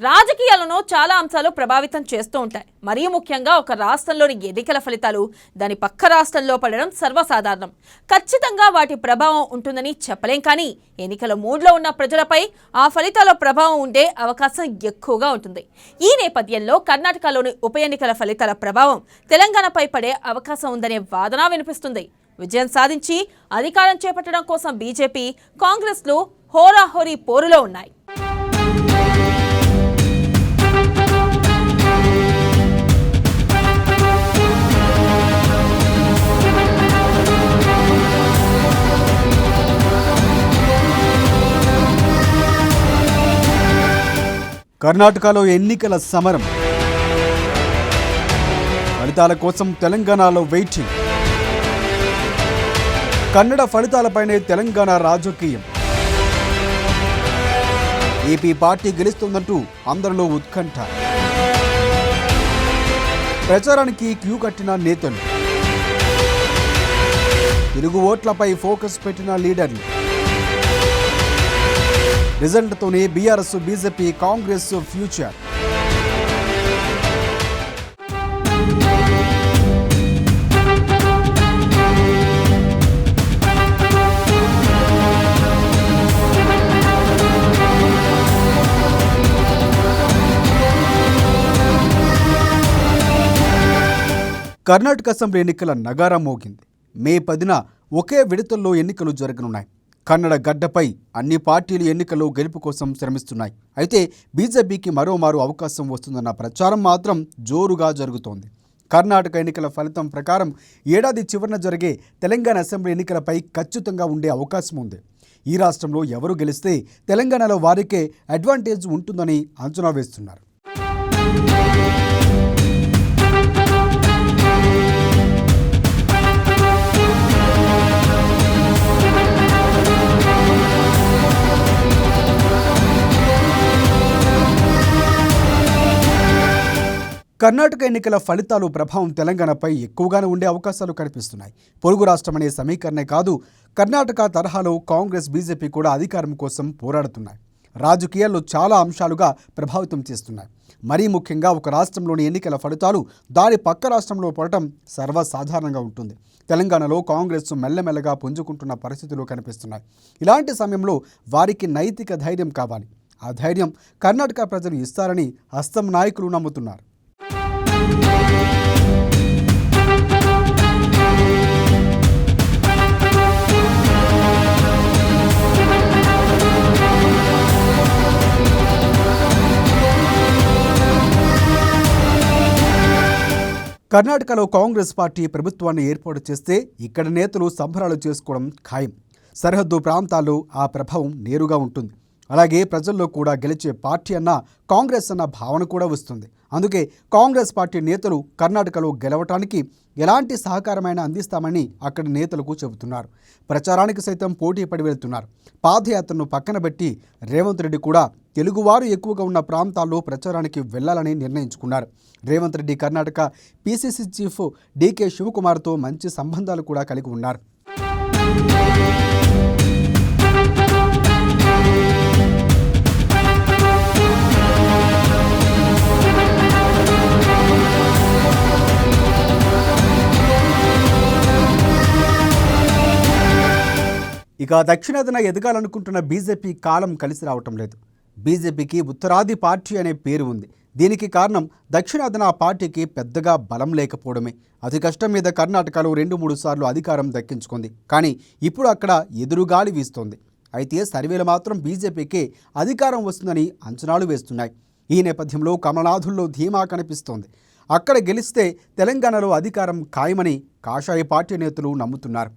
రాజకీయాలను చాలా అంశాలు ప్రభావితం చేస్తూ ఉంటాయి. మరీ ముఖ్యంగా ఒక రాష్ట్రంలోని ఎన్నికల ఫలితాలు దాని పక్క రాష్ట్రంలో పడడం సర్వసాధారణం. ఖచ్చితంగా వాటి ప్రభావం ఉంటుందని చెప్పలేం, కానీ ఎన్నికల మూడ్లో ఉన్న ప్రజలపై ఆ ఫలితాల ప్రభావం ఉండే అవకాశం ఎక్కువగా ఉంటుంది. ఈ నేపథ్యంలో కర్ణాటకలోని ఉప ఎన్నికల ఫలితాల ప్రభావం తెలంగాణపై పడే అవకాశం ఉందనే వాదన వినిపిస్తుంది. విజయం సాధించి అధికారం చేపట్టడం కోసం బీజేపీ, కాంగ్రెస్లు హోరాహోరీ పోరులో ఉన్నాయి. కర్ణాటకలో ఎన్నికల సమరం, ఫలితాల కోసం తెలంగాణలో వెయిటింగ్. కన్నడ ఫలితాలపైనే తెలంగాణ రాజకీయం. ఏపీ పార్టీ గెలుస్తుందంటూ అందరిలో ఉత్కంఠ. ప్రచారానికి క్యూ కట్టిన నేతలు, తెలుగు ఓట్లపై ఫోకస్ పెట్టిన లీడర్లు. రిజల్ట్తోనే BRS, BJP, Congress future. Karnataka assembly ఎన్నికల నగారా మోగింది. మే 10న ఒకే విడతల్లో ఎన్నికలు జరగనున్నాయి. కన్నడ గడ్డపై అన్ని పార్టీలు ఎన్నికల్లో గెలుపు కోసం శ్రమిస్తున్నాయి. అయితే బీజేపీకి మరోమారు అవకాశం వస్తుందన్న ప్రచారం మాత్రం జోరుగా జరుగుతోంది. కర్ణాటక ఎన్నికల ఫలితం ప్రకారం ఏడాది చివరన జరిగే తెలంగాణ అసెంబ్లీ ఎన్నికలపై ఖచ్చితంగా ఉండే అవకాశం ఉంది. ఈ రాష్ట్రంలో ఎవరు గెలిస్తే తెలంగాణలో వారికే అడ్వాంటేజ్ ఉంటుందని అంచనా వేస్తున్నారు. కర్ణాటక ఎన్నికల ఫలితాలు ప్రభావం తెలంగాణపై ఎక్కువగానే ఉండే అవకాశాలు కనిపిస్తున్నాయి. పొరుగు రాష్ట్రం అనే సమీకరణే కాదు, కర్ణాటక తరహాలో కాంగ్రెస్, బీజేపీ కూడా అధికారం కోసం పోరాడుతున్నాయి. రాజకీయాల్లో చాలా అంశాలుగా ప్రభావితం చేస్తున్నాయి. మరీ ముఖ్యంగా ఒక రాష్ట్రంలోని ఎన్నికల ఫలితాలు దాని పక్క రాష్ట్రంలో పడటం సర్వసాధారణంగా ఉంటుంది. తెలంగాణలో కాంగ్రెస్ మెల్లమెల్లగా పుంజుకుంటున్న పరిస్థితులు కనిపిస్తున్నాయి. ఇలాంటి సమయంలో వారికి నైతిక ధైర్యం కావాలి. ఆ ధైర్యం కర్ణాటక ప్రజలు ఇస్తారని హస్తం నాయకులు నమ్ముతున్నారు. కర్ణాటకలో కాంగ్రెస్ పార్టీ ప్రభుత్వాన్ని ఏర్పాటు చేస్తే ఇక్కడ నేతలు సంబరాలు చేసుకోవడం ఖాయం. సరిహద్దు ప్రాంతాల్లో ఆ ప్రభావం నేరుగా ఉంటుంది. అలాగే ప్రజల్లో కూడా గెలిచే పార్టీ అన్న కాంగ్రెస్ అన్న భావన కూడా వస్తుంది. అందుకే కాంగ్రెస్ పార్టీ నేతలు కర్ణాటకలో గెలవటానికి ఎలాంటి సహకారమైనా అందిస్తామని అక్కడి నేతలకు చెబుతున్నారు. ప్రచారానికి సైతం పోటీ పడి వెళ్తున్నారు. పాదయాత్రను పక్కన పెట్టి రేవంత్ రెడ్డి కూడా తెలుగువారు ఎక్కువగా ఉన్న ప్రాంతాల్లో ప్రచారానికి వెళ్లాలని నిర్ణయించుకున్నారు. Revanth Reddy Karnataka PCC chief DK శివకుమార్తో మంచి సంబంధాలు కూడా కలిగి ఉన్నారు. ఇక దక్షిణాదిన ఎదగాలనుకుంటున్న బీజేపీ కాలం కలిసి రావటం లేదు. బీజేపీకి ఉత్తరాది పార్టీ అనే పేరు ఉంది. దీనికి కారణం దక్షిణాదిన ఆ పార్టీకి పెద్దగా బలం లేకపోవడమే. అతి కష్టం మీద కర్ణాటకలో 2-3 సార్లు అధికారం దక్కించుకుంది. కానీ ఇప్పుడు అక్కడ ఎదురుగాలి వీస్తోంది. అయితే సర్వేలు మాత్రం బీజేపీకే అధికారం వస్తుందని అంచనాలు వేస్తున్నాయి. ఈ నేపథ్యంలో కమలనాథుల్లో ధీమా కనిపిస్తోంది. అక్కడ గెలిస్తే తెలంగాణలో అధికారం ఖాయమని కాషాయ పార్టీ నేతలు నమ్ముతున్నారు.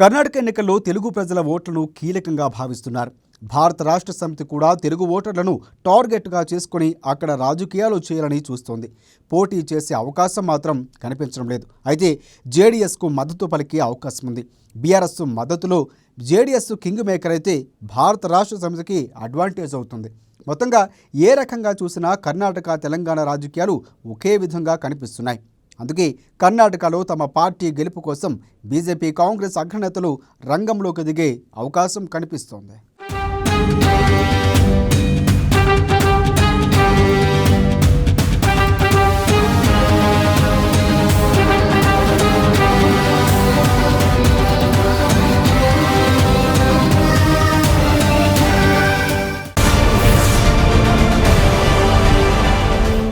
కర్ణాటక ఎన్నికల్లో తెలుగు ప్రజల ఓట్లను కీలకంగా భావిస్తున్నారు. భారత రాష్ట్ర సమితి కూడా తెలుగు ఓటర్లను టార్గెట్గా చేసుకుని అక్కడ రాజకీయాలు చేయాలని చూస్తోంది. పోటీ చేసే అవకాశం మాత్రం కనిపించడం లేదు. అయితే జేడీఎస్కు మద్దతు పలికే అవకాశం ఉంది. బీఆర్ఎస్ మద్దతులో జేడీఎస్ కింగ్ మేకర్ అయితే భారత రాష్ట్ర సమితికి అడ్వాంటేజ్ అవుతుంది. మొత్తంగా ఏ రకంగా చూసినా కర్ణాటక తెలంగాణ రాజకీయాలు ఒకే విధంగా కనిపిస్తున్నాయి. అందుకే కర్ణాటకలో తమ పార్టీ గెలుపు కోసం బీజేపీ కాంగ్రెస్ అగ్రనేతలు రంగంలోకి దిగే అవకాశం కనిపిస్తోంది.